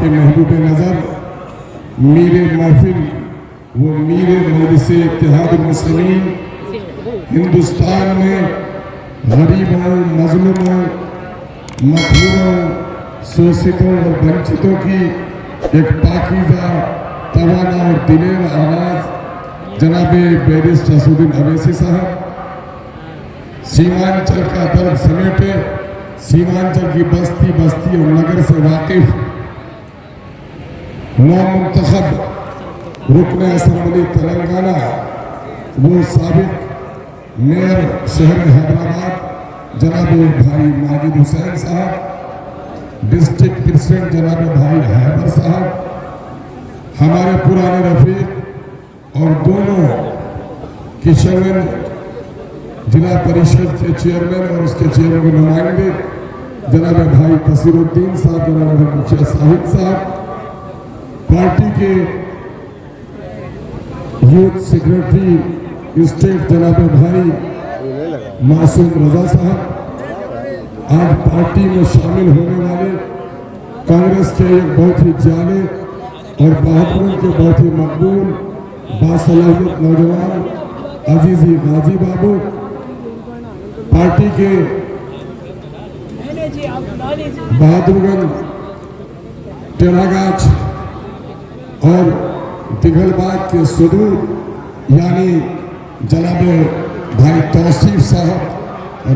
के महबूब नज़र मीर महफिल वो मीर मजलिस इत्तेहाद मुस्लिमीन हिंदुस्तान में गरीबों, मजलूमों, मखलूमों, शोषितों और वंचितों की एक पाकीज़ा, तवाना और दिलेर आवाज़ जनाब बैरिस्टर असदुद्दीन अवैसी साहब सीमांचल का दर्द समेटे, सीमांचल की बस्ती बस्ती और नगर से वाकिफ नौमुंतखब रुकन असम्बली तेलंगाना वो साबिक मेयर शहर हैदराबाद जनाब भाई माजिद हुसैन साहब, डिस्ट्रिक्ट प्रेसिडेंट जनाब भाई हैदर साहब, हमारे पुराने रफीक और दोनों किशनगंज जिला परिषद के चेयरमैन और उसके चेयरमैन के नुमाइंदे जनाब भाई तसीरुद्दीन साहब, जनाब भाई मुखिया साहिब साहब, पार्टी के यूथ सेक्रेटरी स्टेट जनाब भाई मासूम रजा साहब, आज पार्टी में शामिल होने वाले कांग्रेस के एक बहुत ही जाने और बहादुर के बहुत ही मकबूल बासलाहियत नौजवान अजीजी गाजी बाबू, पार्टी के बहादुरगंज, टेरागाछ और दिघलबाग के सुदूर यानी जनाब भाई तौसीफ साहब,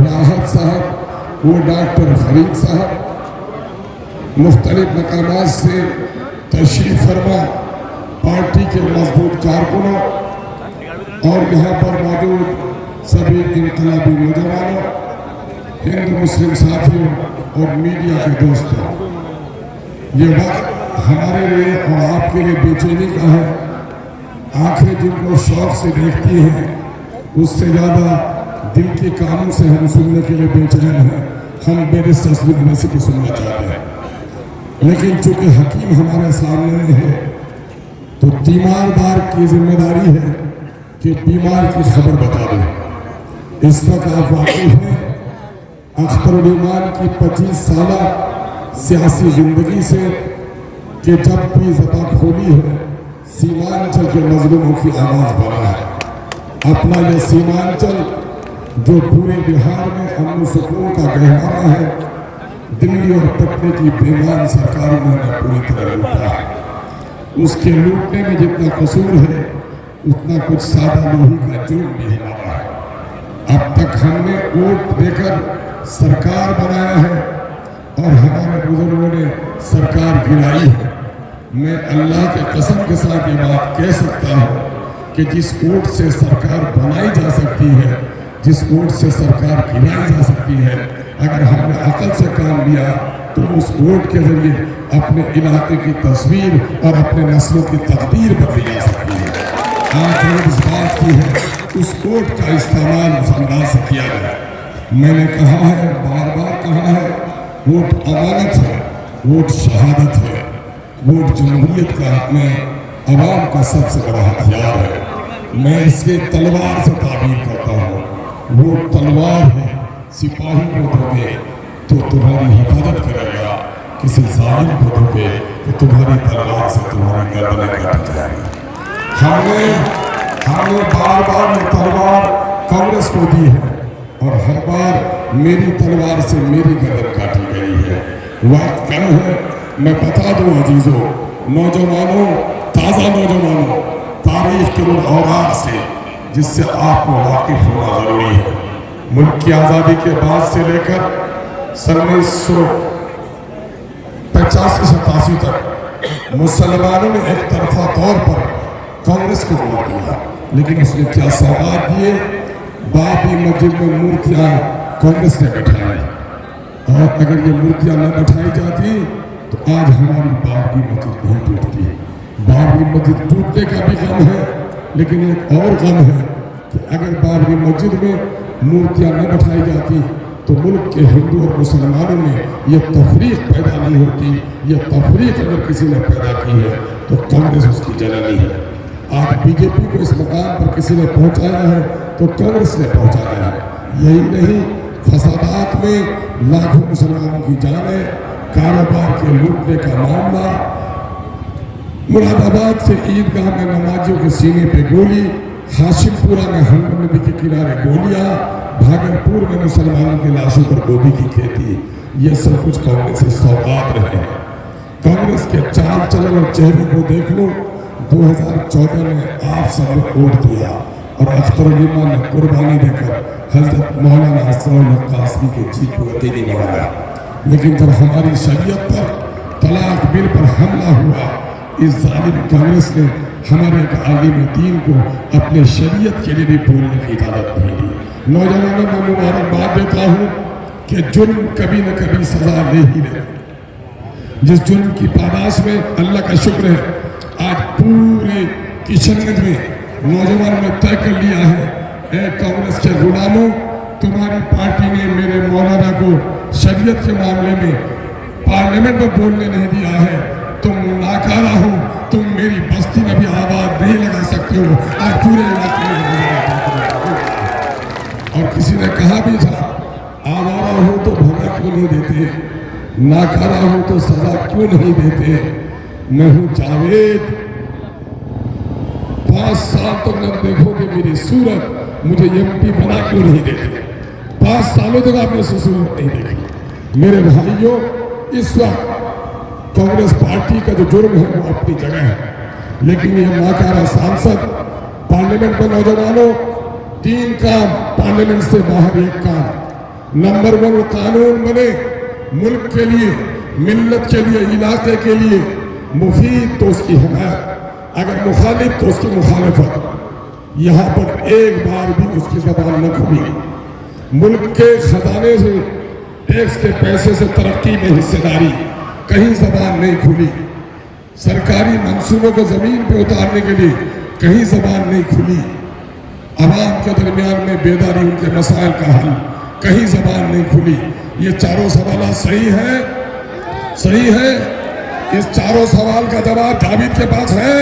राहत साहब, वो डॉक्टर फरीद साहब, मुख्तलिफ मकामात से तशरीफ फरमा पार्टी के मजबूत कारकुनों और यहाँ पर मौजूद सभी इनकलाबी नौजवानों, हिंदू मुस्लिम साथियों और मीडिया के दोस्तों, ये वक्त हमारे लिए और आपके लिए बेचैनी का है। आंखें जिनको शौक से देखती हैं उससे ज़्यादा दिल के कानों से हम सुनने के लिए बेचैन हैं। हम बैरिस्टर असदुद्दीन अवैसी को सुनना चाहते हैं, लेकिन चूंकि हकीम हमारे सामने में है तो तीमारदार की जिम्मेदारी है कि बीमार की खबर बता दें। इस वक्त आप वाकिफ हैं अख्तरुल ईमान की 25 साला सियासी जिंदगी से कि जब भी ज़बान खोली है सीमांचल के मजलूमों की आवाज़ बना है। अपना यह सीमांचल जो पूरे बिहार में अमन सुकून का गहवारा है, दिल्ली और पटने की बेईमान सरकारों ने पूरी तरह लूटा है। उसके लूटने में जितना कसूर है उतना कुछ सादा लोही का जुर्म भी हमारा है। अब तक हमने वोट देकर सरकार बनाया है और हमारे बुजुर्गों ने सरकार गिराई है। मैं अल्लाह के कसम के साथ ये बात कह सकता हूँ कि जिस वोट से सरकार बनाई जा सकती है, जिस वोट से सरकार गिराई जा सकती है, अगर हमने अकल से काम लिया तो उस वोट के जरिए अपने इलाके की तस्वीर और अपने नस्लों की तकदीर बदली जा सकती है। आज इस बात की है उस वोट का इस्तेमाल उस अंदाज से किया गया। मैंने कहा है, बार बार कहा है, वोट अमानत है, वोट शहादत है, वोट जमहूरियत का में अवाम का सबसे बड़ा हथियार है। मैं इसके तलवार से ताबीर करता हूँ। वो तलवार है, सिपाही को दोगे तो तुम्हारी हिफाजत करेगा, किसी जालिम को दोगे तो तुम्हारी तलवार से तुम्हारी गर्दनें काटी जाएगी। हमने बार बार ये तलवार कांग्रेस को दी है और हर बार मेरी तलवार से मेरी गर्दन काटी गई है। वक्त कम है, मैं बता दूं अजीजों, नौजवानों, ताज़ा नौजवानों, तारीख के उन औराक से जिससे आपको वाकिफ होना जरूरी है। मुल्क की आज़ादी के बाद से लेकर 1985-87 तक मुसलमानों ने एक तरफा तौर पर कांग्रेस को वोट दिया, लेकिन उसने क्या सौगात दिए? बाबरी मस्जिद में मूर्तियां कांग्रेस ने बैठाई, और अगर ये मूर्तियां न बैठाई जाती तो आज हमारी बाबरी मस्जिद नहीं टूटती। बाबरी मस्जिद टूटने का भी गम है, लेकिन एक और गम है कि अगर बाबरी मस्जिद में मूर्तियां न बैठाई जाती तो मुल्क के हिंदू और मुसलमानों में ये तफरीक पैदा नहीं होती। ये तफरीक अगर किसी ने पैदा की है तो कांग्रेस उसकी जननी है। आज बीजेपी को इस मकाम पर किसी ने पहुंचाया है तो कांग्रेस ने पहुंचाया है। यही नहीं, फसादात में लाखों मुसलमानों की जानें, कारोबार के लूटने का मामला, मुरादाबाद के ईदगाह में नमाजियों के सीने पे गोली, हाशिमपुरा में हनुमान नदी के किनारे गोलियां, भागलपुर में मुसलमानों की लाशों पर गोभी की खेती, ये सब कुछ कांग्रेस के सौगात रहे हैं। कांग्रेस के चाल चलन और चेहरे को देख लो। 2014 में आप सबने वोट दिया और अख्तर उल ने कुर्बानी देकर हजरत मौलाना असदुल्लाह कासमी के जीत को यकीनी बनाया। लेकिन जब हमारी शरीयत पर तलाक बिल पर हमला हुआ, इस जालिम कांग्रेस ने हमारे एक आलिम दीन को अपने शरीयत के लिए भी बोलने की इजाजत नहीं दी। नौजवानों को मुबारकबाद देता हूँ कि जुर्म कभी न कभी सजा ले ही ले। जिस जुर्म की पादाश में अल्लाह का शुक्र है आज पूरे किशनगंज में नौजवानों ने तय कर लिया है, ए कांग्रेस के गुलामों, तुम्हारी पार्टी ने मेरे मौलाना को शरीयत के मामले में पार्लियामेंट में बोलने नहीं दिया है, तुम नाकारा हो, तुम मेरी बस्ती में भी आवाज नहीं लगा सकते हो। आज पूरे इलाके में और किसी ने कहा भी था, आवारा हो तो भगा क्यों नहीं देते, नाकारा हो तो सजा क्यों नहीं देते। मैं हूं जावेद, 5 साल तक न देखोगे मेरी सूरत, मुझे एमपी बना क्यों नहीं देते। 5 सालों तक आपने सूरत नहीं देखी। मेरे भाइयों, इस वक्त कांग्रेस पार्टी का जो जुर्म है वो अपनी जगह है, लेकिन ये नाकारा सांसद पार्लियामेंट में नौजवानों 3 काम, पार्लियामेंट से बाहर 1 काम। नंबर 1 कानून बने मुल्क के लिए, मिल्लत के लिए, इलाके के लिए मुफीद तो उसकी हिमायत, अगर मुखालिफ तो उसकी मुखालिफत। यहाँ पर एक बार भी उसकी जबान न खुली। मुल्क के खजाने से, टैक्स के पैसे से तरक्की में हिस्सेदारी, कहीं जबान नहीं खुली। सरकारी मंसूबों को जमीन पे उतारने के लिए कहीं जबान नहीं खुली। अवाम के दरमियान में बेदारी, उनके मसाइल का हल, कहीं जबान नहीं खुली। ये चारों सवाल सही है, सही है। इस चारों सवाल का जवाब जावेद के पास है?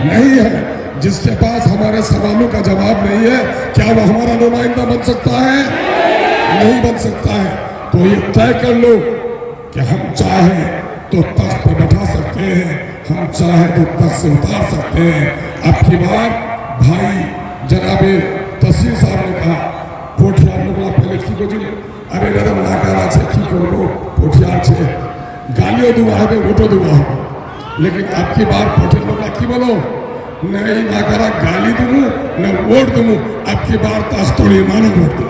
नहीं है। जिसके पास हमारे सवालों का जवाब नहीं है, क्या वो हमारा नुमाइंदा बन सकता है? नहीं बन सकता है। तो ये तय कर लो कि हम चाहे तो तख्त पर बैठा सकते हैं, हम चाहे तो तख्त से उतार सकते हैं। अब की बार भाई जनाबे तहसील साहब ने कहा, पोठियार लोग पहले की को जी अरे रदम नाकारा से की करो, पोठियार से गालियों दुआ है, वोटो दुआ है। लेकिन अब की बार पोठियार लोग की बोलो, नहीं नाकारा गाली दूँ न वोट दूँ, अब की बार तख्तोड़ी मानो वोट दूँ।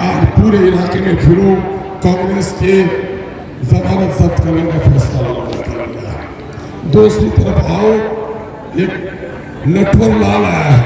आज पूरे इलाके में फिरो, कांग्रेस के जमानत जब्त करने का फैसला लिया। दूसरी तरफ आओ, एक नटवर लाल आया है,